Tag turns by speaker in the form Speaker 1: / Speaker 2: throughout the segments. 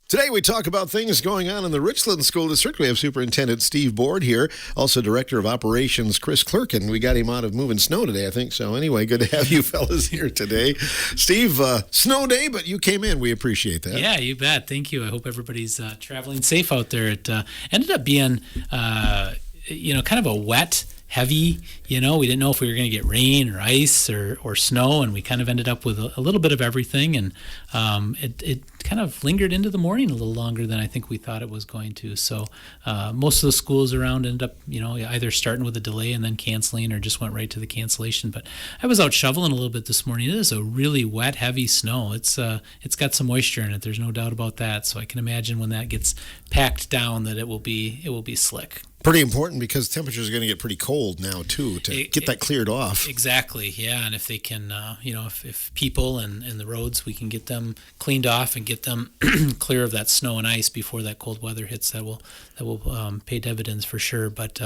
Speaker 1: Today we talk about things going on in the Richland School District. We have Superintendent Steve Board here, also Director of Operations Chris Clerkin. We got him out of moving snow today, I think. So anyway, good to have you fellas here today. Steve, snow day, but you came in. We appreciate that.
Speaker 2: Yeah, you bet. Thank you. I hope everybody's traveling safe out there. It ended up being, kind of a wet, heavy, we didn't know if we were going to get rain or ice or snow, and we kind of ended up with a little bit of everything, and it kind of lingered into the morning a little longer than I think we thought it was going to. So most of the schools around ended up, either starting with a delay and then canceling, or just went right to the cancellation. But I was out shoveling a little bit this morning. It is a really wet, heavy snow. It's got some moisture in it. There's no doubt about that. So I can imagine when that gets packed down that it will be slick.
Speaker 1: Pretty important because temperatures are going to get pretty cold now too to get that cleared off.
Speaker 2: Exactly, yeah. And if they can, if people and the roads, we can get them cleaned off and get them clear of that snow and ice before that cold weather hits, that will pay dividends for sure. But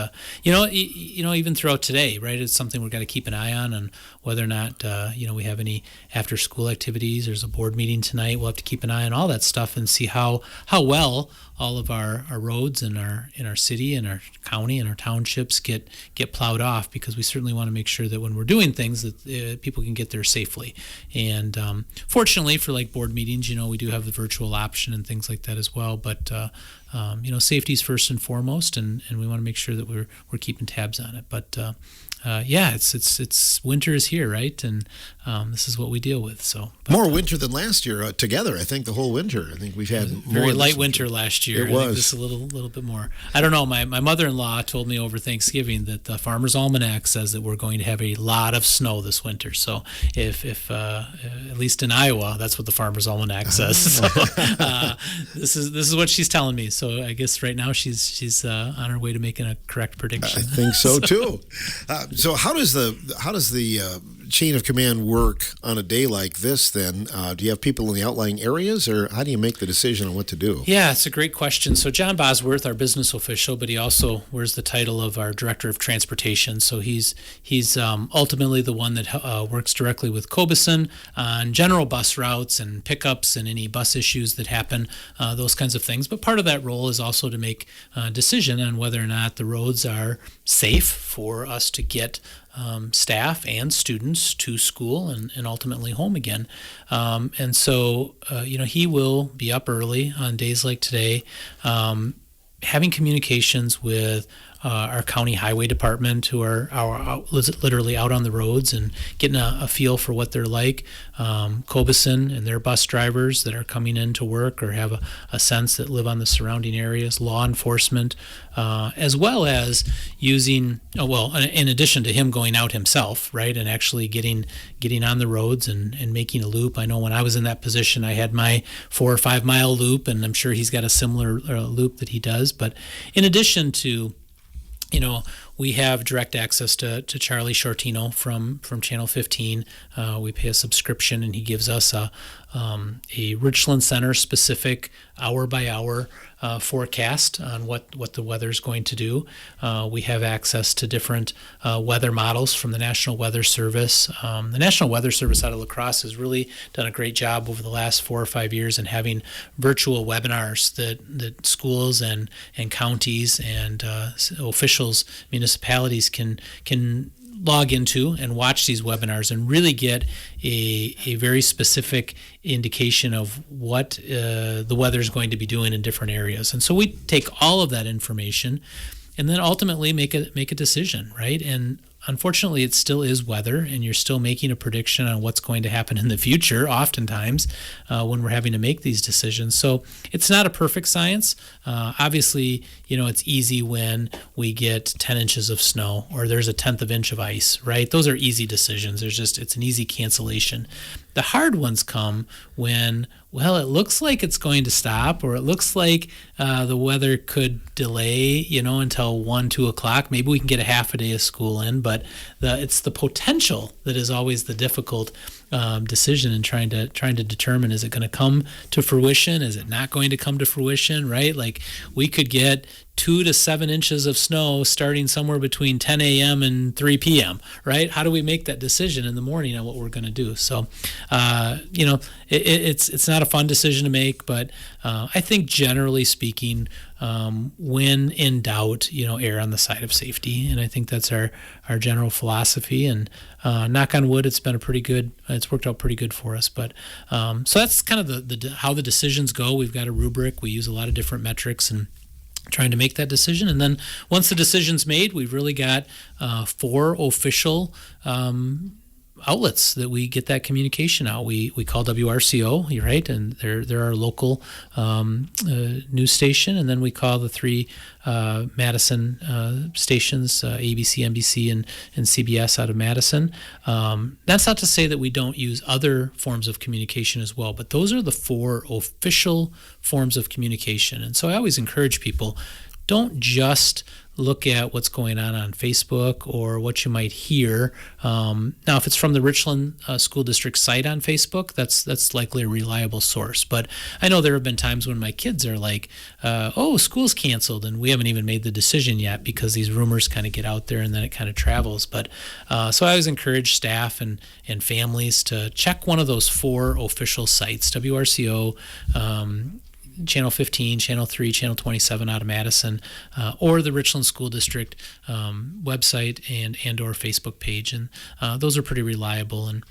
Speaker 2: even throughout today, right, it's something we've got to keep an eye on whether or not we have any after school activities. There's a board meeting tonight. We'll have to keep an eye on all that stuff and see how well all of our roads in our city and our county and our townships get plowed off, because we certainly want to make sure that when we're doing things that people can get there safely. And fortunately for like board meetings, we do have the virtual option and things like that as well. But safety is first and foremost, and we want to make sure that we're keeping tabs on it. But it's winter is here, right? And this is what we deal with. So
Speaker 1: more winter than last year together. I think the whole winter. I think we've had
Speaker 2: very light winter last year.
Speaker 1: It was.
Speaker 2: I think this is a little bit more. I don't know. My mother-in-law told me over Thanksgiving that the Farmer's Almanac says that we're going to have a lot of snow this winter. So if at least in Iowa, that's what the Farmer's Almanac says. So this is what she's telling me. So I guess right now she's on her way to making a correct prediction.
Speaker 1: I think so too. So how does the chain of command work on a day like this then? Do you have people in the outlying areas, or how do you make the decision on what to do?
Speaker 2: Yeah, it's a great question. So John Bosworth, our business official, but he also wears the title of our Director of Transportation. So he's ultimately the one that works directly with Cobeson on general bus routes and pickups and any bus issues that happen, those kinds of things. But part of that role is also to make a decision on whether or not the roads are safe for us to get staff and students to school and ultimately home again. And so, he will be up early on days like today, having communications with our county highway department, who are literally out on the roads and getting a feel for what they're like. Cobeson and their bus drivers that are coming in to work or have a sense that live on the surrounding areas, law enforcement, as well as using, in addition to him going out himself, right, and actually getting on the roads and making a loop. I know when I was in that position, I had my 4 or 5 mile loop, and I'm sure he's got a similar loop that he does. But in addition to, we have direct access to Charlie Shortino from Channel 15. We pay a subscription, and he gives us a Richland Center specific hour by hour forecast on what the weather is going to do. We have access to different weather models from the National Weather Service. The National Weather Service out of La Crosse has really done a great job over the last 4 or 5 years in having virtual webinars that schools and counties and officials, municipalities can log into and watch these webinars and really get a very specific indication of what the weather is going to be doing in different areas. And so we take all of that information and then ultimately make a decision, right? And unfortunately, it still is weather, and you're still making a prediction on what's going to happen in the future, oftentimes, when we're having to make these decisions. So it's not a perfect science. Obviously, it's easy when we get 10 inches of snow or there's a 1/10 of inch of ice, right? Those are easy decisions. It's an easy cancellation. The hard ones come when, it looks like it's going to stop, or it looks like the weather could delay, until 1, 2 o'clock. Maybe we can get a half a day of school in, but it's the potential that is always the difficult decision and trying to determine, is it going to come to fruition? Is it not going to come to fruition? Right? Like, we could get 2 to 7 inches of snow starting somewhere between 10 a.m. and 3 p.m. Right? How do we make that decision in the morning on what we're going to do? So, it's not a fun decision to make, but I think generally speaking, when in doubt, err on the side of safety, and I think that's our general philosophy. And knock on wood, it's worked out pretty good for us. But so that's kind of the how the decisions go. We've got a rubric. We use a lot of different metrics and trying to make that decision. And then once the decision's made, we've really got 4 official outlets that we get that communication out. We call WRCO, you're right, and they're our local news station, and then we call the 3 Madison stations, ABC, NBC, and CBS out of Madison. That's not to say that we don't use other forms of communication as well, but those are the 4 official forms of communication. And so I always encourage people, don't just look at what's going on Facebook or what you might hear. Now, if it's from the Richland School District site on Facebook, that's likely a reliable source. But I know there have been times when my kids are like, oh, school's canceled, and we haven't even made the decision yet because these rumors kind of get out there and then it kind of travels. But so I always encourage staff and families to check one of those 4 official sites, WRCO, Channel 15, Channel 3, Channel 27 out of Madison, or the Richland School District website and or Facebook page. And those are pretty reliable, and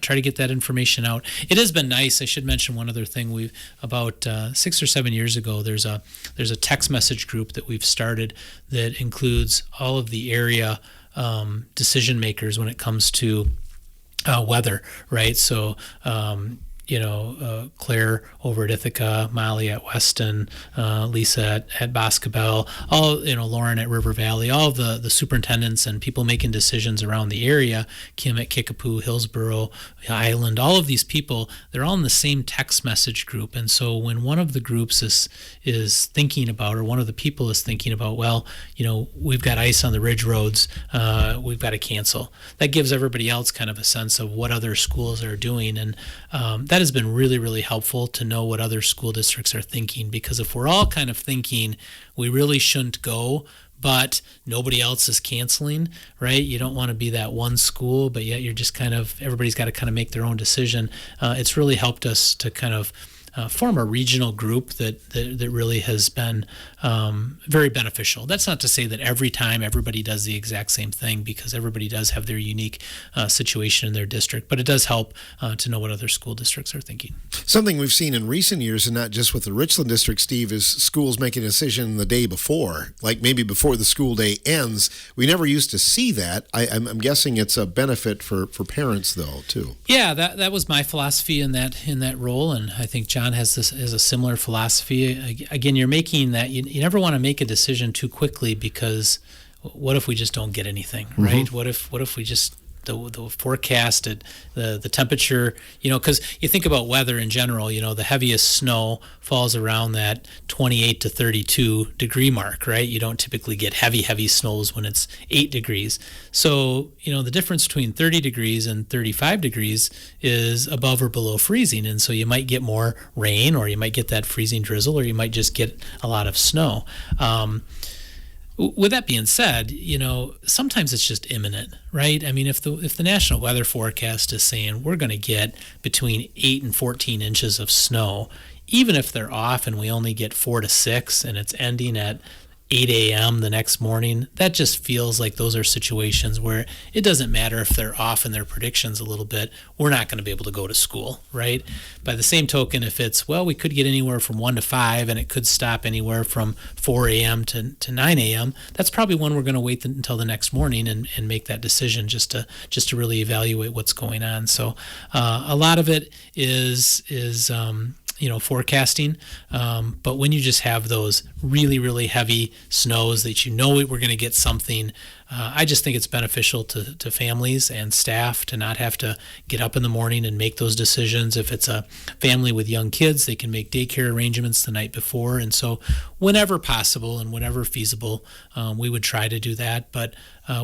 Speaker 2: try to get that information out. It has been nice. I should mention one other thing. About 6 or 7 years ago, there's a text message group that we've started that includes all of the area decision makers when it comes to weather, right? So, Claire over at Ithaca, Molly at Weston, Lisa at Boscobel, Lauren at River Valley, all of the superintendents and people making decisions around the area, Kim at Kickapoo, Hillsborough, Island, all of these people, they're all in the same text message group. And so when one of the groups is thinking about, or one of the people is thinking about, well, we've got ice on the ridge roads, we've got to cancel. That gives everybody else kind of a sense of what other schools are doing. And that has been really, really helpful to know what other school districts are thinking, because if we're all kind of thinking we really shouldn't go, but nobody else is canceling, right? You don't want to be that one school, but yet you're just everybody's got to kind of make their own decision. It's really helped us to kind of form a regional group that really has been very beneficial. That's not to say that every time everybody does the exact same thing, because everybody does have their unique situation in their district, but it does help to know what other school districts are thinking.
Speaker 1: Something we've seen in recent years, and not just with the Richland district, Steve, is schools making a decision the day before, like maybe before the school day ends. We never used to see that. I'm guessing it's a benefit for parents, though, too.
Speaker 2: Yeah, that was my philosophy in that role, and I think John has a similar philosophy. Again, you're making that, you never want to make a decision too quickly, because what if we just don't get anything, right? Mm-hmm. What if we just the forecast, the temperature, because you think about weather in general, the heaviest snow falls around that 28 to 32 degree mark, right? You don't typically get heavy snows when it's 8 degrees. So, the difference between 30 degrees and 35 degrees is above or below freezing. And so you might get more rain, or you might get that freezing drizzle, or you might just get a lot of snow. With that being said, sometimes it's just imminent, right? I mean, if the National Weather Forecast is saying we're going to get between 8 and 14 inches of snow, even if they're off and we only get 4 to 6 and it's ending at 8 a.m. the next morning, that just feels like those are situations where it doesn't matter if they're off in their predictions a little bit, we're not going to be able to go to school, right? By the same token, if it's, well, we could get anywhere from 1 to 5 and it could stop anywhere from 4 a.m. to 9 a.m., that's probably when we're going to wait until the next morning and make that decision just to really evaluate what's going on. So a lot of it is forecasting. But when you just have those really, really heavy snows that we're going to get something, I just think it's beneficial to families and staff to not have to get up in the morning and make those decisions. If it's a family with young kids, they can make daycare arrangements the night before. And so whenever possible and whenever feasible, we would try to do that. But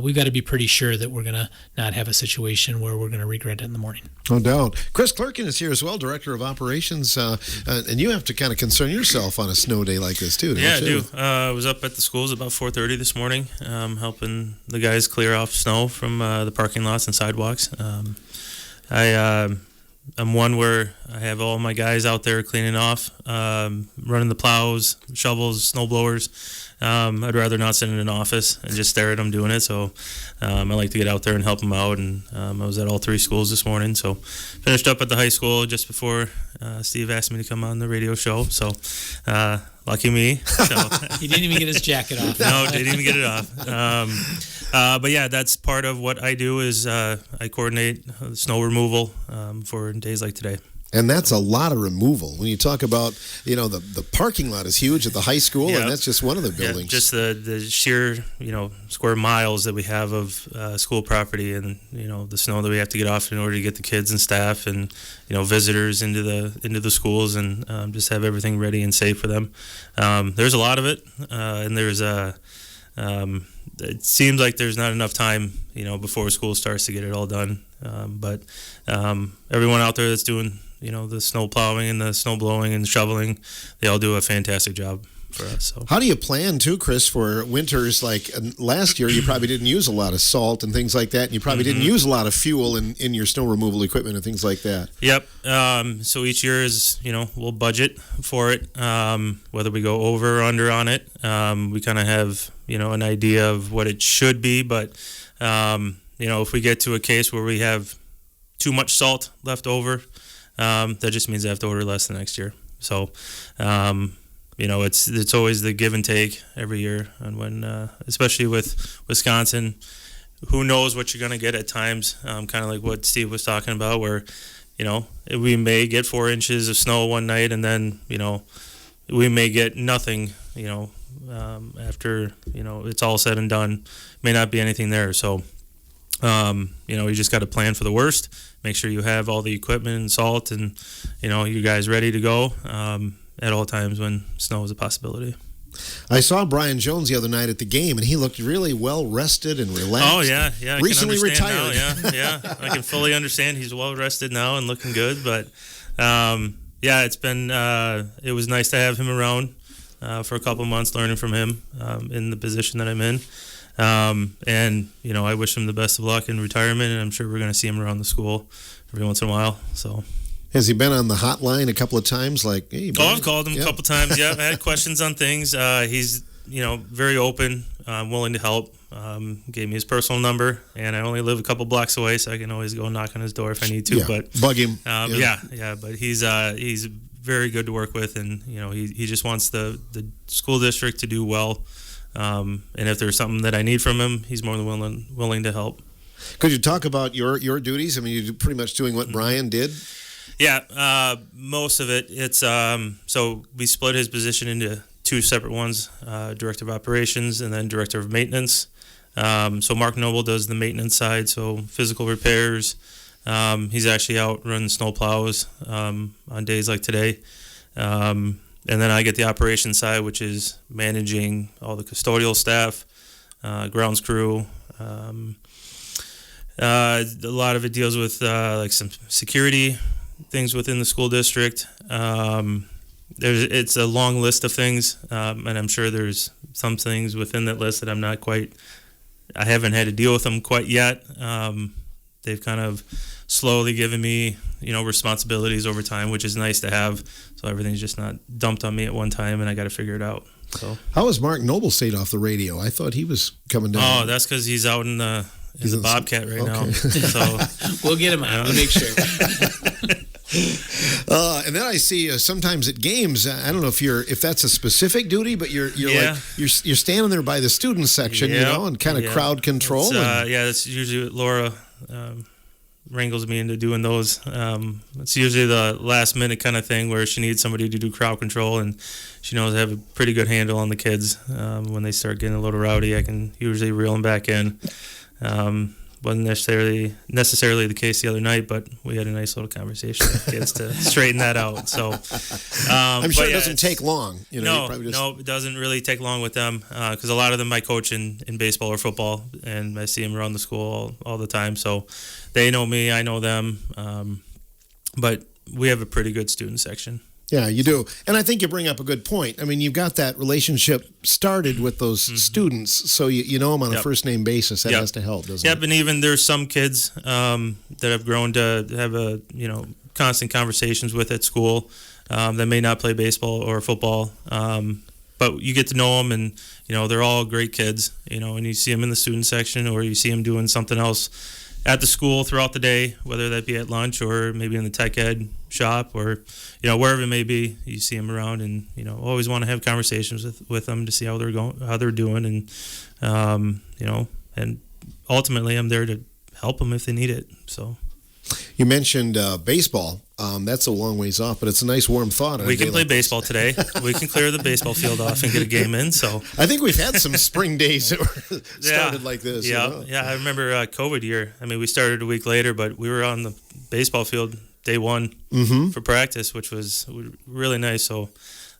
Speaker 2: we've got to be pretty sure that we're going to not have a situation where we're going to regret it in the morning.
Speaker 1: No doubt. Chris Clerkin is here as well, Director of Operations, and you have to kind of concern yourself on a snow day like this too, don't
Speaker 3: Yeah,
Speaker 1: you?
Speaker 3: I do. I was up at the schools about 4:30 this morning, helping the guys clear off snow from the parking lots and sidewalks. I'm one where I have all my guys out there cleaning off, running the plows, shovels, snow blowers. I'd rather not sit in an office and just stare at them doing it. So I like to get out there and help them out. And I was at all 3 schools this morning. So finished up at the high school just before Steve asked me to come on the radio show. So lucky me. So,
Speaker 2: He didn't even get his jacket off.
Speaker 3: no, didn't even get it off. But yeah, that's part of what I do is I coordinate snow removal for days like today.
Speaker 1: And that's a lot of removal. When you talk about, the parking lot is huge at the high school,
Speaker 3: Yep.
Speaker 1: and that's just one of the buildings.
Speaker 3: Just the sheer, square miles that we have of school property, and the snow that we have to get off in order to get the kids and staff and visitors into the schools and just have everything ready and safe for them. There's a lot of it, and there's it seems like there's not enough time, before school starts to get it all done. But everyone out there that's doing the snow plowing and the snow blowing and shoveling, they all do a fantastic job for us. So.
Speaker 1: How do you plan, too, Chris, for winters like last year? You probably didn't use a lot of salt and things like that, and you probably didn't use a lot of fuel in your snow removal equipment and things like that.
Speaker 3: Yep. So each year is, we'll budget for it, whether we go over or under on it. We kind of have, an idea of what it should be, but, if we get to a case where we have too much salt left over, that just means I have to order less the next year. So, it's always the give and take every year, and when, especially with Wisconsin, who knows what you're going to get at times. Kind of like what Steve was talking about, where, we may get 4 inches of snow one night, and then, we may get nothing, after, it's all said and done. May not be anything there. So, you just got to plan for the worst. Make sure you have all the equipment and salt and, you guys ready to go at all times when snow is a possibility.
Speaker 1: I saw Brian Jones the other night at the game, and he looked really well rested and relaxed.
Speaker 3: Oh, yeah. I
Speaker 1: Recently
Speaker 3: can understand
Speaker 1: retired.
Speaker 3: Now, yeah. I can fully understand he's well rested now and looking good. But, it's been, it was nice to have him around for a couple months, learning from him in the position that I'm in. And I wish him the best of luck in retirement, and I'm sure we're going to see him around the school every once in a while. So,
Speaker 1: has he been on the hotline a couple of times? Like, hey, Brian?
Speaker 3: I've called him a couple times. Yeah, I had questions on things. He's very open, willing to help. Gave me his personal number, and I only live a couple blocks away, so I can always go knock on his door if I need to.
Speaker 1: Yeah,
Speaker 3: but
Speaker 1: bug him.
Speaker 3: But he's very good to work with, and he just wants the school district to do well. And if there's something that I need from him, he's more than willing to help.
Speaker 1: Could you talk about your duties? I mean, you're pretty much doing what Brian did.
Speaker 3: Yeah, most of it. It's so we split his position into 2 separate ones: director of operations and then director of maintenance. So Mark Noble does the maintenance side, so physical repairs. He's actually out running snow plows on days like today. And then I get the operations side, which is managing all the custodial staff, grounds crew. A lot of it deals with like some security things within the school district. It's a long list of things, and I'm sure there's some things within that list that I haven't had to deal with them quite yet. They've kind of slowly given me, responsibilities over time, which is nice to have. So everything's just not dumped on me at one time, and I got to figure it out. So
Speaker 1: how has Mark Noble stayed off the radio? I thought he was coming down.
Speaker 3: Oh, that's because he's out in the Bobcat right now. So
Speaker 2: we'll get him out. We'll make sure.
Speaker 1: And then I see sometimes at games. I don't know if that's a specific duty, but you're standing there by the student section, and kind of crowd control.
Speaker 3: That's usually what Laura wrangles me into doing those. It's usually the last minute kind of thing where she needs somebody to do crowd control, and she knows I have a pretty good handle on the kids. When they start getting a little rowdy, I can usually reel them back in. Wasn't necessarily the case the other night, but we had a nice little conversation with kids to straighten that out. So
Speaker 1: I'm sure it doesn't take long.
Speaker 3: No, it doesn't really take long with them because a lot of them I coach in baseball or football, and I see them around the school all the time. So they know me, I know them, but we have a pretty good student section.
Speaker 1: Yeah, you do. And I think you bring up a good point. I mean, you've got that relationship started with those students, so you know them on a first-name basis. That has to help, doesn't it?
Speaker 3: And even there's some kids that have grown to have constant conversations with at school that may not play baseball or football, but you get to know them, and, they're all great kids, and you see them in the student section or you see them doing something else at the school throughout the day, whether that be at lunch or maybe in the tech ed shop or, wherever it may be, you see them around, and, always want to have conversations with them to see how they're doing. And, and ultimately I'm there to help them if they need it. So.
Speaker 1: You mentioned baseball. That's a long ways off, but it's a nice warm thought.
Speaker 3: We can play baseball today. We can clear the baseball field off and get a game in. So
Speaker 1: I think we've had some spring days that were started like this.
Speaker 3: Yeah, yeah. I remember COVID year. I mean, we started a week later, but we were on the baseball field day one for practice, which was really nice. So I'm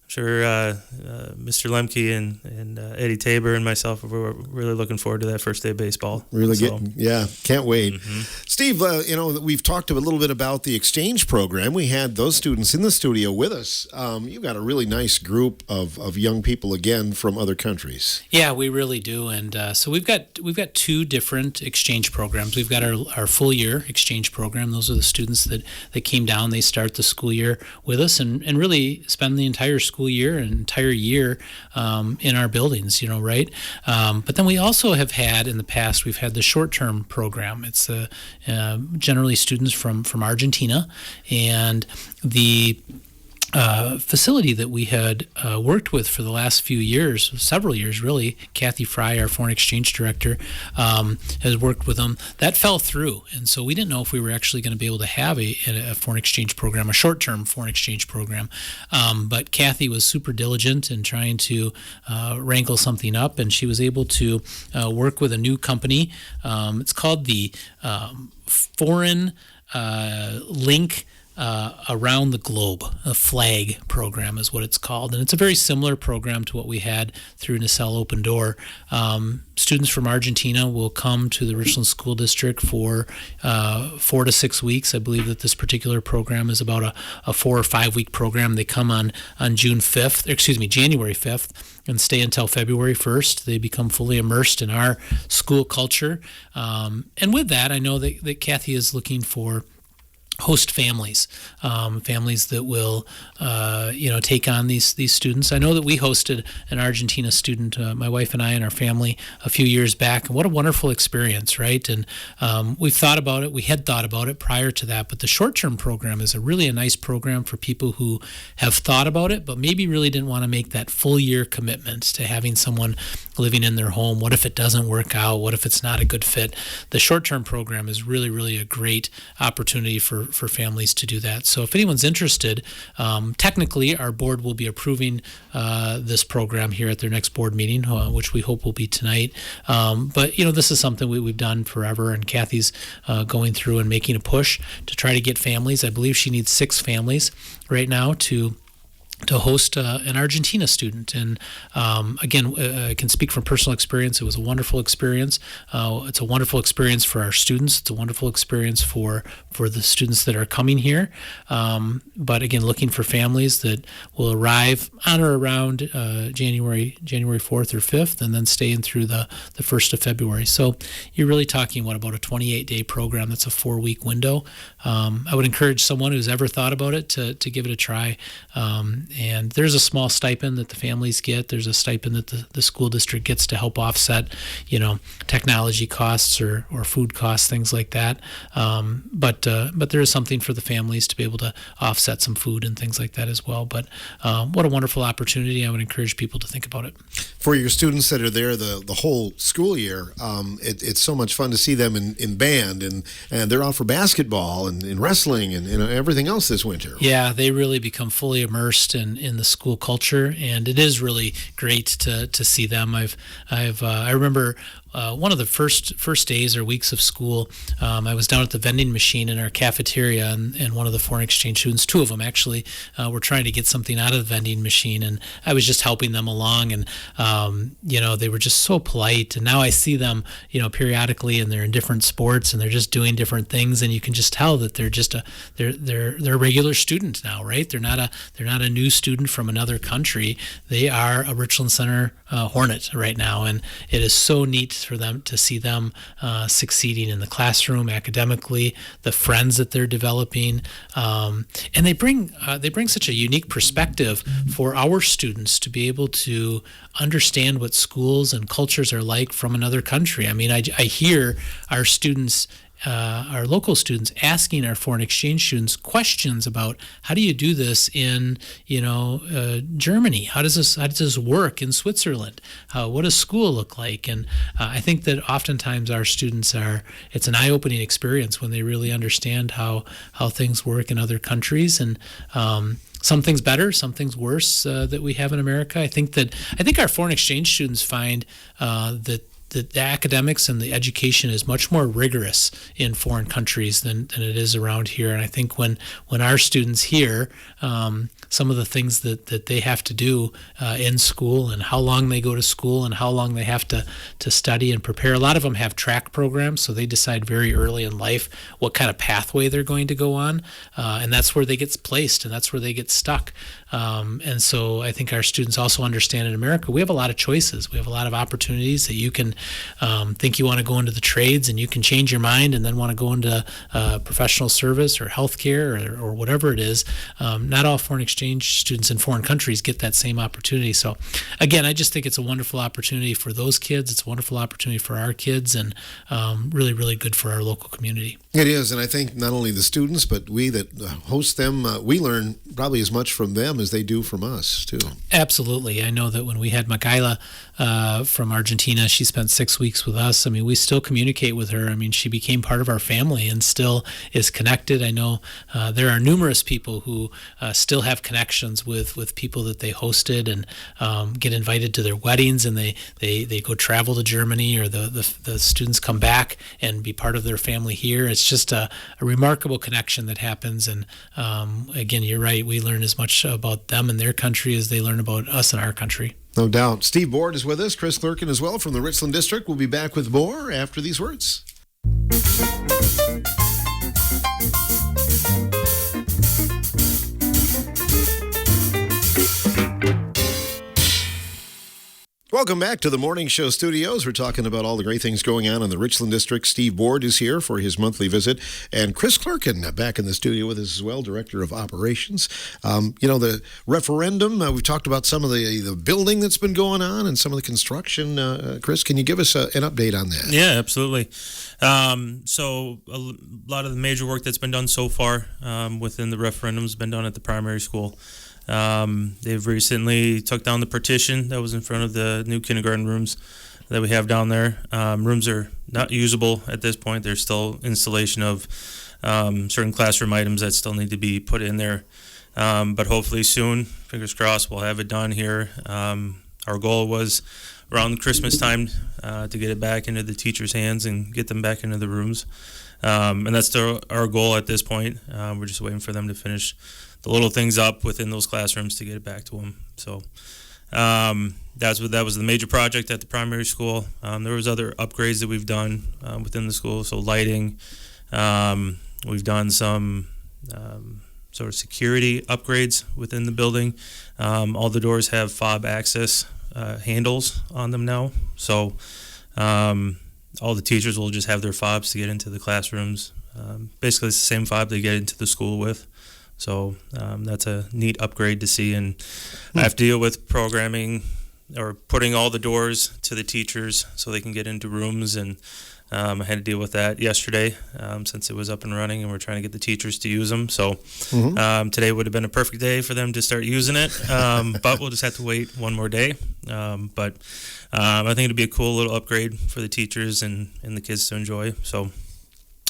Speaker 3: sure Mr. Lemke and Eddie Tabor and myself were really looking forward to that first day of baseball.
Speaker 1: Can't wait. Steve, we've talked a little bit about the exchange program. We had those students in the studio with us. You've got a really nice group of young people, again, from other countries.
Speaker 2: Yeah, we really do. And so we've got two different exchange programs. We've got our full year exchange program. Those are the students that came down. They start the school year with us and really spend the entire school year and entire year in our buildings, right? But then we also have had in the past, we've had the short-term program. It's generally students from Argentina, and the facility that we had worked with for the last few years, several years really, Kathy Fry, our foreign exchange director, has worked with them. That fell through, and so we didn't know if we were actually going to be able to have a foreign exchange program, a short-term foreign exchange program. But Kathy was super diligent in trying to wrangle something up, and she was able to work with a new company. It's called the Foreign Link Around the Globe. A FLAG program is what it's called, and it's a very similar program to what we had through Nacelle Open Door. Students from Argentina will come to the Richland School District for 4 to 6 weeks. I believe that this particular program is about a 4 or 5 week program. They come on January 5th and stay until February 1st. They become fully immersed in our school culture. And with that, I know that Kathy is looking for host families that will, take on these students. I know that we hosted an Argentina student, my wife and I and our family, a few years back. And what a wonderful experience, right? And we had thought about it prior to that, but the short-term program is really a nice program for people who have thought about it, but maybe really didn't want to make that full year commitment to having someone living in their home. What if it doesn't work out? What if it's not a good fit? The short-term program is really, really a great opportunity for families to do that. So if anyone's interested, technically our board will be approving this program here at their next board meeting, which we hope will be tonight. But this is something we've done forever, and Kathy's going through and making a push to try to get families. I believe she needs 6 families right now to host an Argentina student. And again, I can speak from personal experience. It was a wonderful experience. It's a wonderful experience for our students. It's a wonderful experience for the students that are coming here. But again, looking for families that will arrive on or around January 4th or 5th, and then stay in through the 1st of February. So you're really talking, about a 28-day program. That's a 4-week window. I would encourage someone who's ever thought about it to give it a try. And there's a small stipend that the families get. There's a stipend that the school district gets to help offset, technology costs or food costs, things like that. But there is something for the families to be able to offset some food and things like that as well. But what a wonderful opportunity. I would encourage people to think about it.
Speaker 1: For your students that are there the whole school year, it's so much fun to see them in band, and they're out for basketball and wrestling and everything else this winter.
Speaker 2: Yeah, they really become fully immersed in the school culture, and it is really great to see them. I remember one of the first days or weeks of school, I was down at the vending machine in our cafeteria, and one of the foreign exchange students, two of them actually, were trying to get something out of the vending machine, and I was just helping them along, and they were just so polite. And now I see them, periodically, and they're in different sports, and they're just doing different things, and you can just tell that they're just they're a regular student now, right? They're not a new student from another country. They are a Richland Center Hornet right now, and it is so neat for them to see them succeeding in the classroom academically, the friends that they're developing, and they bring such a unique perspective for our students to be able to understand what schools and cultures are like from another country. I mean, I hear our students, our local students, asking our foreign exchange students questions about how do you do this in Germany? How does this work in Switzerland? What does school look like? And I think that oftentimes our students it's an eye-opening experience when they really understand how things work in other countries, and some things better, some things worse that we have in America. I think our foreign exchange students find that the academics and the education is much more rigorous in foreign countries than it is around here. And I think when our students hear some of the things that they have to do in school, and how long they go to school, and how long they have to study and prepare. A lot of them have track programs, so they decide very early in life what kind of pathway they're going to go on, and that's where they get placed, and that's where they get stuck. And so I think our students also understand in America, we have a lot of choices. We have a lot of opportunities that you can think you want to go into the trades, and you can change your mind and then want to go into professional service or healthcare or whatever it is. Not all foreign exchange students in foreign countries get that same opportunity. So again, I just think it's a wonderful opportunity for those kids. It's a wonderful opportunity for our kids, and really, really good for our local community.
Speaker 1: It is, and I think not only the students, but we that host them, we learn probably as much from them as they do from us, too.
Speaker 2: Absolutely. I know that when we had Michaela from Argentina, she spent 6 weeks with us. I mean, we still communicate with her. I mean, she became part of our family and still is connected. I know there are numerous people who still have connections with people that they hosted, and get invited to their weddings, and they go travel to Germany, or the students come back and be part of their family here. It's just a remarkable connection that happens. And again, you're right. We learn as much about them and their country as they learn about us and our country.
Speaker 1: No doubt. Steve Board is with us, Chris Clerkin as well from the Richland District. We'll be back with more after these words. Welcome back to the Morning Show studios. We're talking about all the great things going on in the Richland District. Steve Board is here for his monthly visit, and Chris Clerkin back in the studio with us as well, Director of Operations. The referendum, we've talked about some of the building that's been going on and some of the construction. Chris, can you give us an update on that?
Speaker 3: Yeah, absolutely. So a lot of the major work that's been done so far within the referendum has been done at the primary school. They've recently took down the partition that was in front of the new kindergarten rooms that we have down there. Rooms are not usable at this point. There's still installation of certain classroom items that still need to be put in there. But hopefully soon, fingers crossed, we'll have it done here. Our goal was around Christmas time to get it back into the teachers' hands and get them back into the rooms. And that's our goal at this point. We're just waiting for them to finish the little things up within those classrooms to get it back to them. So that was the major project at the primary school. There was other upgrades that we've done within the school. So lighting, we've done some sort of security upgrades within the building. All the doors have fob access handles on them now. So all the teachers will just have their fobs to get into the classrooms. Basically, it's the same fob they get into the school with. So that's a neat upgrade to see. And I have to deal with programming or putting all the doors to the teachers so they can get into rooms, and I had to deal with that yesterday since it was up and running, and we're trying to get the teachers to use them. So today would have been a perfect day for them to start using it, but we'll just have to wait one more day. But I think it'll be a cool little upgrade for the teachers and the kids to enjoy. So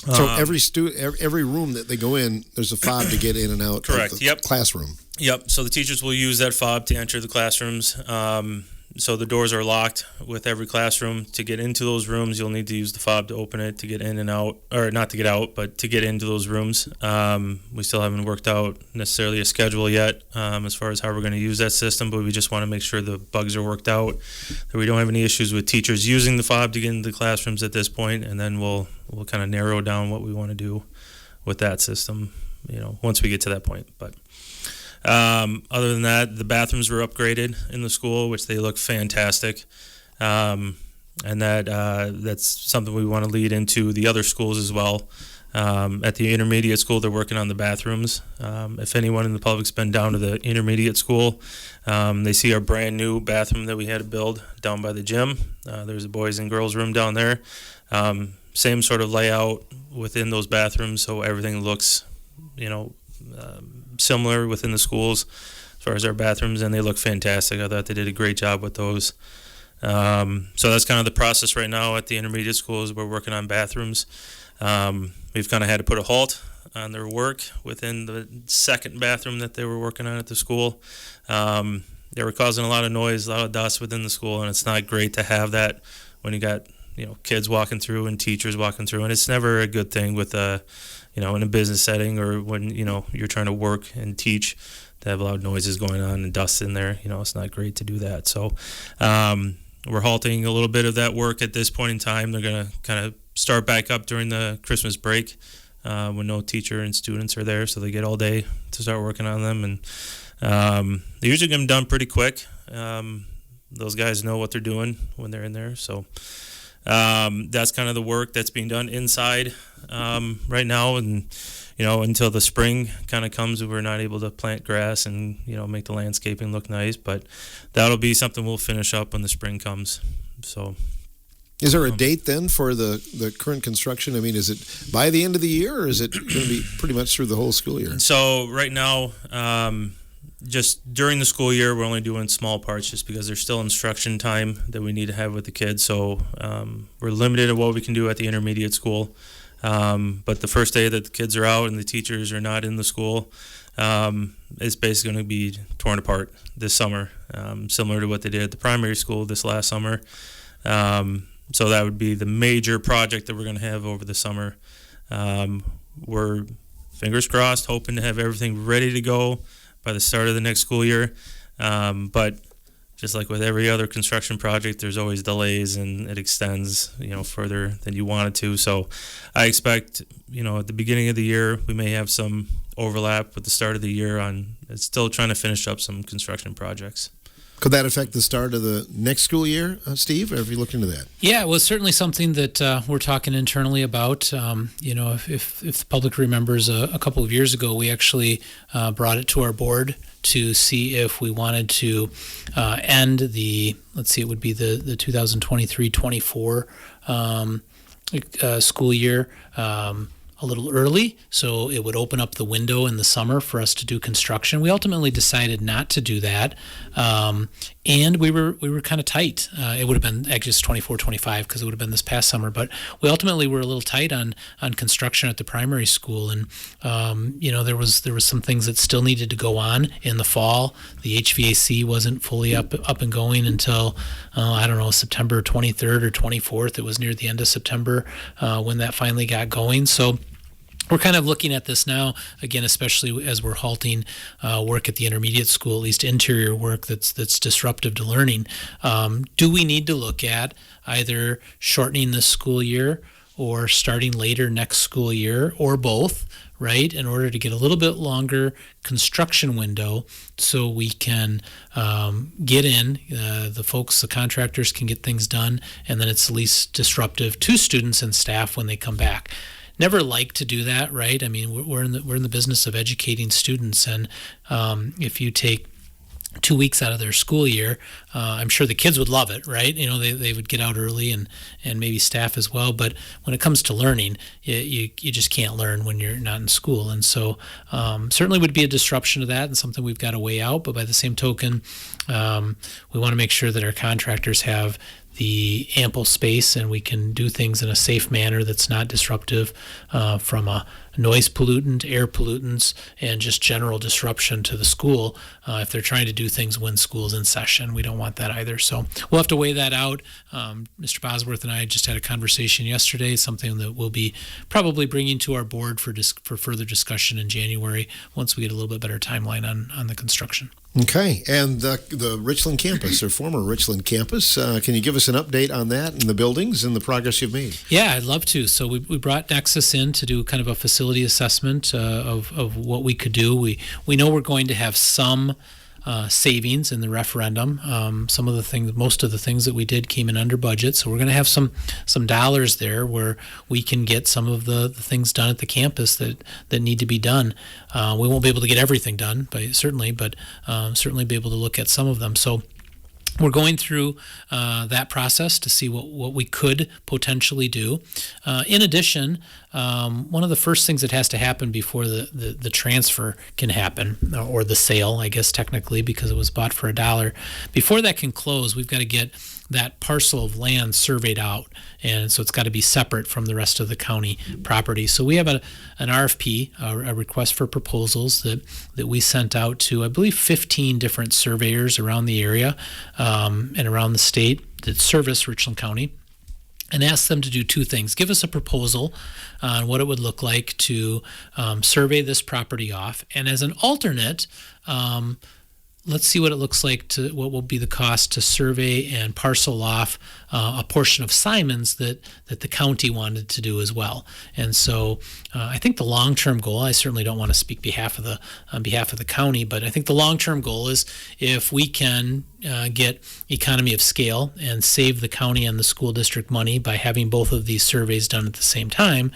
Speaker 1: every room that they go in, there's a fob to get in and out.
Speaker 3: Correct.
Speaker 1: Of the classroom.
Speaker 3: Yep. So the teachers will use that fob to enter the classrooms. So the doors are locked with every classroom. To get into those rooms, you'll need to use the fob to open it to get in and out, or not to get out, but to get into those rooms. We still haven't worked out necessarily a schedule yet as far as how we're going to use that system, but we just want to make sure the bugs are worked out, that we don't have any issues with teachers using the fob to get into the classrooms at this point, and then we'll kind of narrow down what we want to do with that system, once we get to that point. But other than that, the bathrooms were upgraded in the school, which they look fantastic, and that's something we want to lead into the other schools as well. At the intermediate school, they're working on the bathrooms. If anyone in the public's been down to the intermediate school, they see our brand new bathroom that we had to build down by the gym. There's a boys and girls room down there. Same sort of layout within those bathrooms, so everything looks, similar within the schools as far as our bathrooms, and they look fantastic. I thought they did a great job with those. So that's kind of the process right now at the intermediate schools. We're working on bathrooms. We've kind of had to put a halt on their work within the second bathroom that they were working on at the school. They were causing a lot of noise, a lot of dust within the school, and it's not great to have that when you got kids walking through and teachers walking through, and it's never a good thing with in a business setting or when you're trying to work and teach, to have loud noises going on and dust in there. It's not great to do that. So we're halting a little bit of that work at this point in time. They're going to kind of start back up during the Christmas break when no teacher and students are there, so they get all day to start working on them, and they usually get them done pretty quick. Those guys know what they're doing when they're in there, so that's kind of the work that's being done inside right now, and until the spring kind of comes, we're not able to plant grass and make the landscaping look nice, but that'll be something we'll finish up when the spring comes. So
Speaker 1: is there a date then for the current construction? I mean, is it by the end of the year, or is it going to be pretty much through the whole school year?
Speaker 3: So right now, just during the school year, we're only doing small parts just because there's still instruction time that we need to have with the kids. So we're limited to what we can do at the intermediate school. But the first day that the kids are out and the teachers are not in the school, it's basically going to be torn apart this summer, similar to what they did at the primary school this last summer. So that would be the major project that we're going to have over the summer. We're, fingers crossed, hoping to have everything ready to go by the start of the next school year. But just like with every other construction project, there's always delays and it extends, further than you want it to. So I expect, at the beginning of the year, we may have some overlap with the start of the year on still trying to finish up some construction projects.
Speaker 1: Could that affect the start of the next school year, Steve? Or have you looked into that?
Speaker 2: Yeah, well, it's certainly something that we're talking internally about. If the public remembers, a couple of years ago, we actually brought it to our board to see if we wanted to end it would be the 2023-24 school year a little early, so it would open up the window in the summer for us to do construction. We ultimately decided not to do that, and we were kind of tight. It would have been actually just 24-25 because it would have been this past summer, but we ultimately were a little tight on construction at the primary school, and there was some things that still needed to go on in the fall. The HVAC wasn't fully up and going until September 23rd or 24th. It was near the end of September when that finally got going. So we're kind of looking at this now, again, especially as we're halting work at the intermediate school, at least interior work that's disruptive to learning. Do we need to look at either shortening this school year or starting later next school year, or both, right, in order to get a little bit longer construction window so we can get in, the contractors can get things done, and then it's least disruptive to students and staff when they come back. never like to do that, right? I mean, we're in the business of educating students, and if you take 2 weeks out of their school year, I'm sure the kids would love it, right? They would get out early, and maybe staff as well. But when it comes to learning, you just can't learn when you're not in school. And so certainly would be a disruption to that and something we've got to weigh out. But by the same token, we want to make sure that our contractors have the ample space and we can do things in a safe manner that's not disruptive from a noise pollutant, air pollutants, and just general disruption to the school. If they're trying to do things when school's in session, we don't want that either. So we'll have to weigh that out. Mr. Bosworth and I just had a conversation yesterday, something that we'll be probably bringing to our board for further discussion in January once we get a little bit better timeline on the construction.
Speaker 1: Okay, and the Richland campus, or former Richland campus, can you give us an update on that and the buildings and the progress you've made?
Speaker 2: Yeah, I'd love to. So we brought Nexus in to do kind of a facility assessment of what we could do. We know we're going to have some savings in the referendum. Most of the things that we did came in under budget, so we're going to have some dollars there where we can get some of the things done at the campus that need to be done. We won't be able to get everything done, but certainly be able to look at some of them. So we're going through that process to see what we could potentially do. In addition, one of the first things that has to happen before the transfer can happen, or the sale, I guess technically, because it was bought for $1, before that can close, we've got to get that parcel of land surveyed out, and so it's got to be separate from the rest of the county property. So we have an RFP, a request for proposals that we sent out to, I believe, 15 different surveyors around the area and around the state that service Richland County, and asked them to do two things. Give us a proposal on what it would look like to survey this property off, and as an alternate, let's see what it looks like what will be the cost to survey and parcel off a portion of Simons that the county wanted to do as well. And so I think the long-term goal, I certainly don't want to speak on behalf of the county, but I think the long-term goal is if we can get economy of scale and save the county and the school district money by having both of these surveys done at the same time,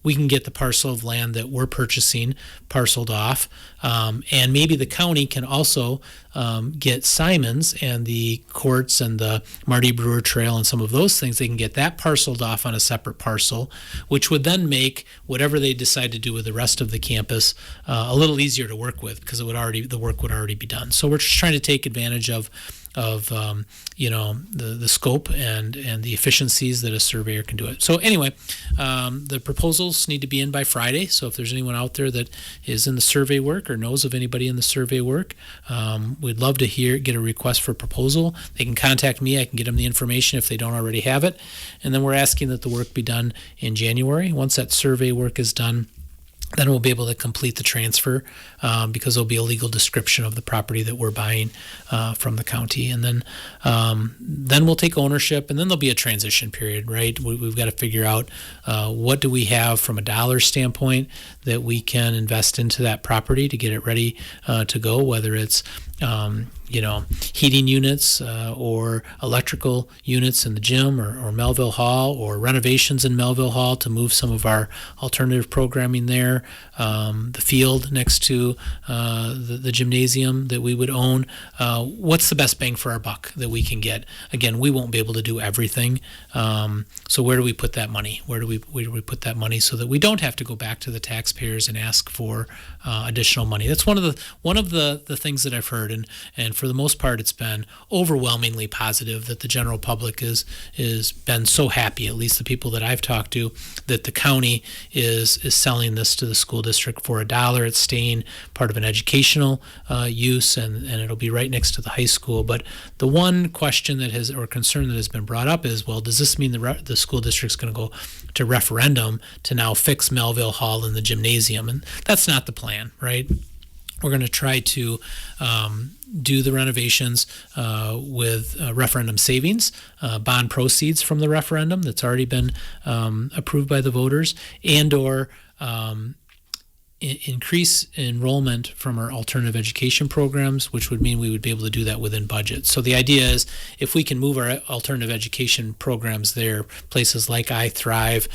Speaker 2: we can get the parcel of land that we're purchasing parceled off, and maybe the county can also get Simons and the courts and the Marty Brewer Trail and some of those things. They can get that parceled off on a separate parcel, which would then make whatever they decide to do with the rest of the campus a little easier to work with, because the work would already be done. So we're just trying to take advantage of the scope and the efficiencies that a surveyor can do it. So anyway, the proposals need to be in by Friday. So if there's anyone out there that is in the survey work or knows of anybody in the survey work, we'd love to get a request for proposal. They can contact me. I can get them the information if they don't already have it. And then we're asking that the work be done in January. Once that survey work is done, then we'll be able to complete the transfer because there'll be a legal description of the property that we're buying from the county. And then we'll take ownership, and then there'll be a transition period, right? We've got to figure out what do we have from a dollar standpoint that we can invest into that property to get it ready to go, whether it's heating units or electrical units in the gym or Melville Hall, or renovations in Melville Hall to move some of our alternative programming there, the field next to the gymnasium that we would own. What's the best bang for our buck that we can get? Again, we won't be able to do everything. So where do we put that money? Where do we put that money so that we don't have to go back to the taxpayers and ask for additional money? That's one of the things that I've heard, and for the most part, it's been overwhelmingly positive that the general public is been so happy, at least the people that I've talked to, that the county is selling this to the school district for $1. It's staying part of an educational use, and it'll be right next to the high school. But the one question or concern that has been brought up is, well, does this mean the school district's going to go to referendum to now fix Melville Hall and the gymnasium? And that's not the plan, right? We're going to try to do the renovations with referendum savings, bond proceeds from the referendum that's already been approved by the voters, and or increase enrollment from our alternative education programs, which would mean we would be able to do that within budget. So the idea is if we can move our alternative education programs there, places like I Thrive,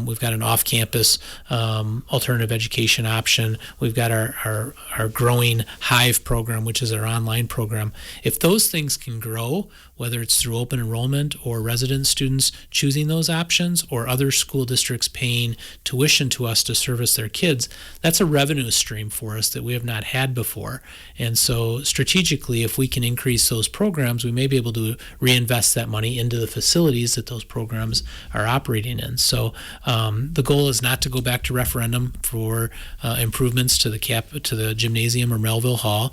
Speaker 2: we've got an off-campus alternative education option. We've got our growing Hive program, which is our online program. If those things can grow, whether it's through open enrollment or resident students choosing those options or other school districts paying tuition to us to service their kids, that's a revenue stream for us that we have not had before. And so strategically, if we can increase those programs, we may be able to reinvest that money into the facilities that those programs are operating in. So the goal is not to go back to referendum for improvements to the gymnasium or Melville Hall.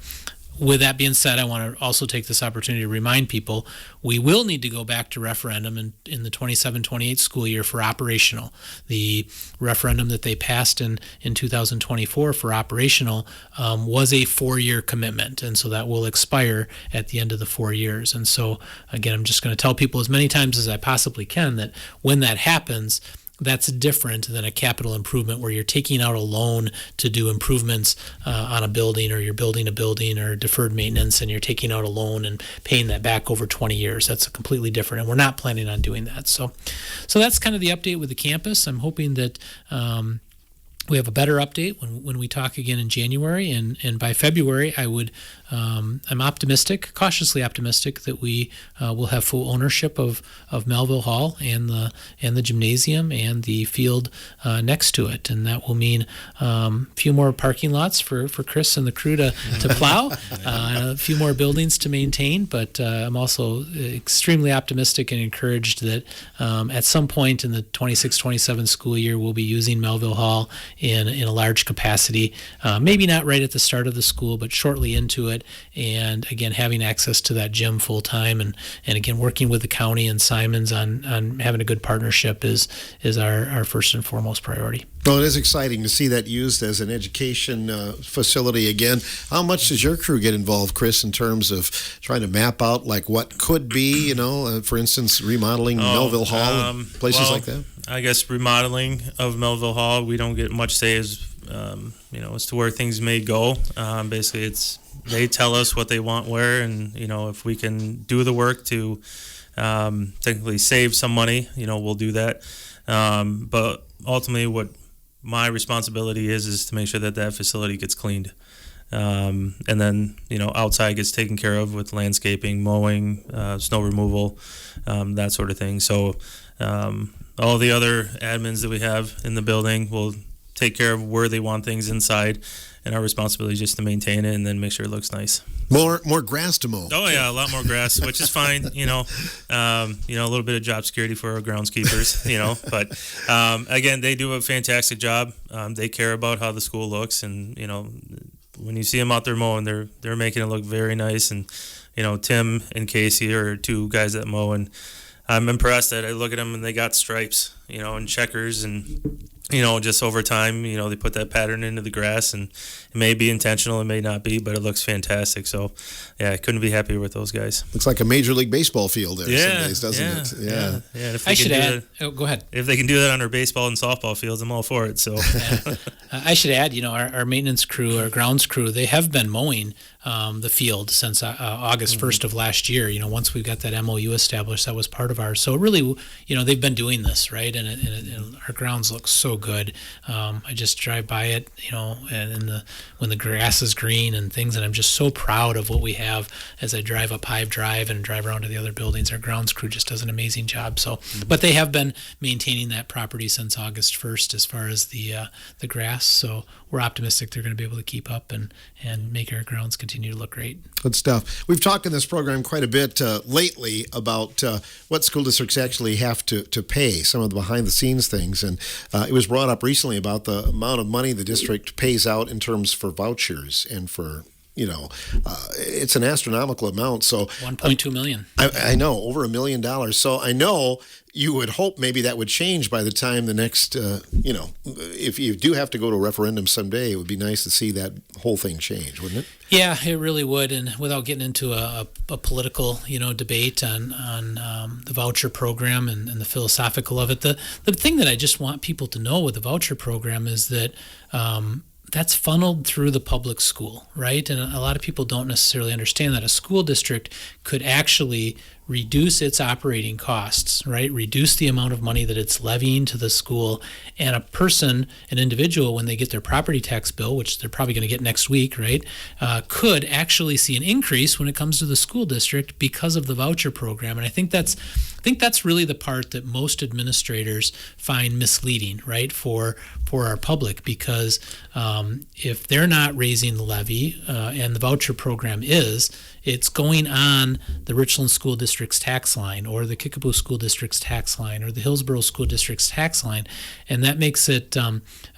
Speaker 2: With that being said, I want to also take this opportunity to remind people we will need to go back to referendum in the 27-28 school year for operational. The referendum that they passed in 2024 for operational was a 4-year commitment, and so that will expire at the end of the 4 years. And so, again, I'm just going to tell people as many times as I possibly can that when that happens, that's different than a capital improvement where you're taking out a loan to do improvements on a building, or you're building a building or deferred maintenance and you're taking out a loan and paying that back over 20 years. That's completely different, and we're not planning on doing that. So that's kind of the update with the campus. I'm hoping that we have a better update when we talk again in January, and by February I'm optimistic, cautiously optimistic, that we will have full ownership of Melville Hall and the gymnasium and the field next to it, and that will mean a few more parking lots for Chris and the crew to plow, a few more buildings to maintain. But I'm also extremely optimistic and encouraged that at some point in the 26-27 school year we'll be using Melville Hall in a large capacity, maybe not right at the start of the school, but shortly into it. And again, having access to that gym full time, and again, working with the county and Simons on having a good partnership is our first and foremost priority.
Speaker 1: Well, it is exciting to see that used as an education facility again. How much does your crew get involved, Chris, in terms of trying to map out like what could be, for instance, remodeling Melville Hall and places like that?
Speaker 3: I guess remodeling of Melville Hall, we don't get much say as to where things may go. Basically, they tell us what they want where, and if we can do the work to technically save some money, we'll do that. But ultimately, what my responsibility is to make sure that facility gets cleaned, and then outside gets taken care of with landscaping, mowing, snow removal, that sort of thing. So all the other admins that we have in the building will take care of where they want things inside, and our responsibility is just to maintain it and then make sure it looks nice.
Speaker 1: More grass to mow.
Speaker 3: Oh yeah, a lot more grass, which is fine. A little bit of job security for our groundskeepers. But again, they do a fantastic job. They care about how the school looks, and when you see them out there mowing, they're making it look very nice. And Tim and Casey are two guys that mow, and I'm impressed that I look at them and they got stripes, and checkers, and just over time, they put that pattern into the grass, and it may be intentional, it may not be, but it looks fantastic. So, yeah, I couldn't be happier with those guys.
Speaker 1: Looks like a Major League Baseball field there some days, doesn't it?
Speaker 3: Yeah. If they
Speaker 2: I should add. Go ahead.
Speaker 3: If they can do that on our baseball and softball fields, I'm all for it. So,
Speaker 2: I should add, our maintenance crew, our grounds crew, they have been mowing the field since August 1st of last year. Once we got that MOU established, that was part of ours. So really, they've been doing this, right? And our grounds look so good. I just drive by it, and when the grass is green and things, and I'm just so proud of what we have as I drive up Hive Drive and drive around to the other buildings. Our grounds crew just does an amazing job. So, but they have been maintaining that property since August 1st as far as the grass. So we're optimistic they're going to be able to keep up and make our grounds continue to look great.
Speaker 1: Good stuff. We've talked in this program quite a bit lately about what school districts actually have to pay, some of the behind-the-scenes things. And it was brought up recently about the amount of money the district pays out in terms for vouchers and for it's an astronomical amount. So
Speaker 2: $1.2 million.
Speaker 1: I know, over $1 million. So I know you would hope maybe that would change by the time the next, if you do have to go to a referendum someday, it would be nice to see that whole thing change, wouldn't it?
Speaker 2: Yeah, it really would. And without getting into a political, debate on the voucher program and the philosophical of it, the thing that I just want people to know with the voucher program is that that's funneled through the public school, right? And a lot of people don't necessarily understand that a school district could actually reduce its operating costs, right? Reduce the amount of money that it's levying to the school. And an individual, when they get their property tax bill, which they're probably going to get next week, right, could actually see an increase when it comes to the school district because of the voucher program. And I think that's really the part that most administrators find misleading, right, for our public, because if they're not raising the levy and the voucher program it's going on the Richland School District's tax line, or the Kickapoo School District's tax line, or the Hillsborough School District's tax line, and that makes it,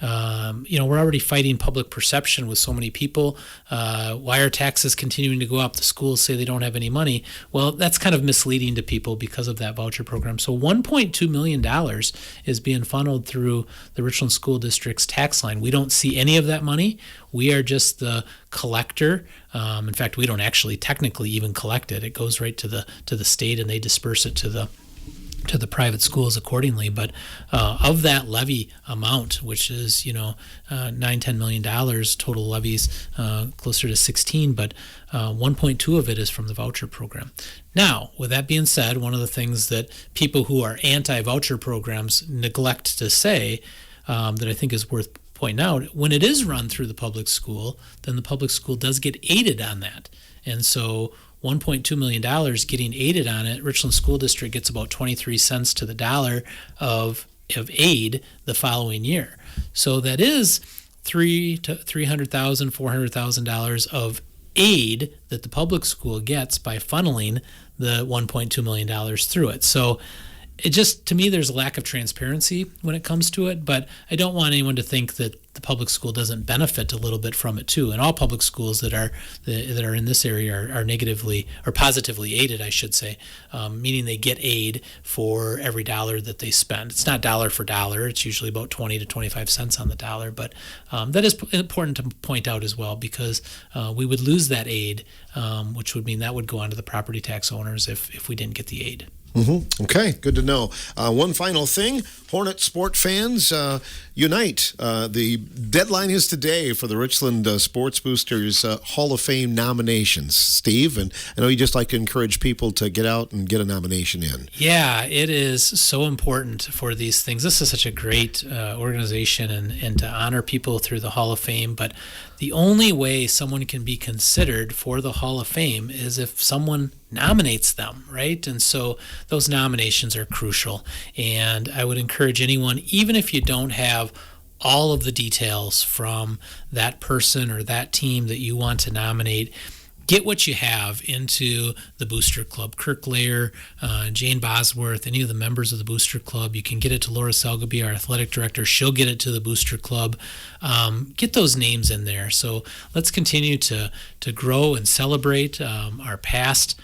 Speaker 2: we're already fighting public perception with so many people. Why are taxes continuing to go up? The schools say they don't have any money. Well, that's kind of misleading to people because of that voucher program. So $1.2 million is being funneled through the Richland School District's tax line. We don't see any of that money. We are just the collector. In fact, we don't actually technically even collect it. It goes right to the state, and they disperse it to the private schools accordingly. But of that levy amount, which is $9-10 million total levies, closer to 16, but 1.2 of it is from the voucher program. Now, with that being said, one of the things that people who are anti-voucher programs neglect to say, that I think is worth pointing out, when it is run through the public school, then the public school does get aided on that. And so $1.2 million getting aided on it, Richland School District gets about 23 cents to the dollar of aid the following year. So that is $300,000 to $400,000 of aid that the public school gets by funneling the $1.2 million through it. So it just, to me, there's a lack of transparency when it comes to it, but I don't want anyone to think that the public school doesn't benefit a little bit from it too. And all public schools that are in this area are negatively or positively aided, I should say, meaning they get aid for every dollar that they spend. It's not dollar for dollar. It's usually about 20 to 25 cents on the dollar, but that is important to point out as well, because we would lose that aid, which would mean that would go on to the property tax owners if we didn't get the aid.
Speaker 1: Mm-hmm. Okay, good to know. One final thing, Hornet sport fans, unite. The deadline is today for the Richland Sports Boosters Hall of Fame nominations. Steve, and I know you just like to encourage people to get out and get a nomination in.
Speaker 2: Yeah, it is so important for these things. This is such a great organization and to honor people through the Hall of Fame, but the only way someone can be considered for the Hall of Fame is if someone nominates them, right? And so those nominations are crucial. And I would encourage anyone, even if you don't have all of the details from that person or that team that you want to nominate, get what you have into the Booster Club. Kirk Layer, Jane Bosworth, any of the members of the Booster Club. You can get it to Laura Selgaby, our athletic director. She'll get it to the Booster Club. Get those names in there. So let's continue to grow and celebrate our past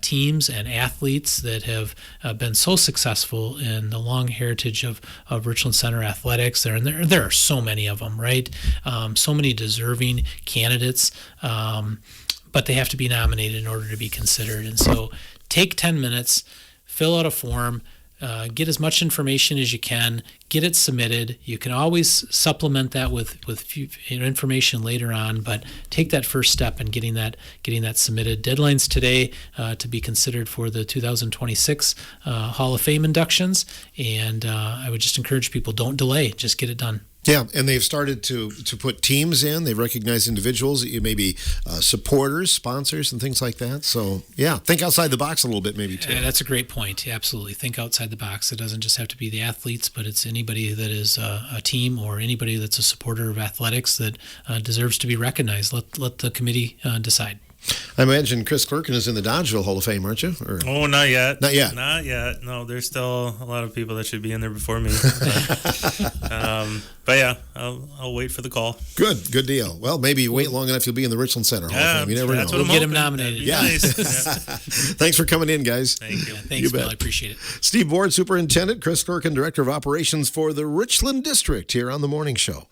Speaker 2: teams and athletes that have been so successful in the long heritage of Richland Center athletics. There are so many of them, right? So many deserving candidates. But they have to be nominated in order to be considered. And so take 10 minutes, fill out a form, get as much information as you can, get it submitted. You can always supplement that with information later on, but take that first step in getting that submitted. Deadline's today to be considered for the 2026 Hall of Fame inductions, and I would just encourage people, don't delay, just get it done.
Speaker 1: Yeah, and they've started to put teams in. They've recognized individuals that you may be supporters, sponsors, and things like that. So, yeah, think outside the box a little bit maybe, too.
Speaker 2: That's a great point. Yeah, absolutely. Think outside the box. It doesn't just have to be the athletes, but it's anybody that is a team or anybody that's a supporter of athletics that deserves to be recognized. Let the committee decide.
Speaker 1: I imagine Chris Clerkin is in the Dodgeville Hall of Fame, aren't you? Or?
Speaker 3: Oh, not yet.
Speaker 1: Not yet?
Speaker 3: Not yet. No, there's still a lot of people that should be in there before me. But yeah, I'll wait for the call.
Speaker 1: Good deal. Well, maybe you wait long enough, you'll be in the Richland Center Hall of Fame. You never know.
Speaker 2: We'll get him nominated.
Speaker 3: Yeah. Nice. Yeah.
Speaker 1: Thanks for coming in, guys.
Speaker 3: Thank you.
Speaker 2: Thanks, Bill. I appreciate it.
Speaker 1: Steve Board, Superintendent, Chris Clerkin, Director of Operations for the Richland District here on The Morning Show.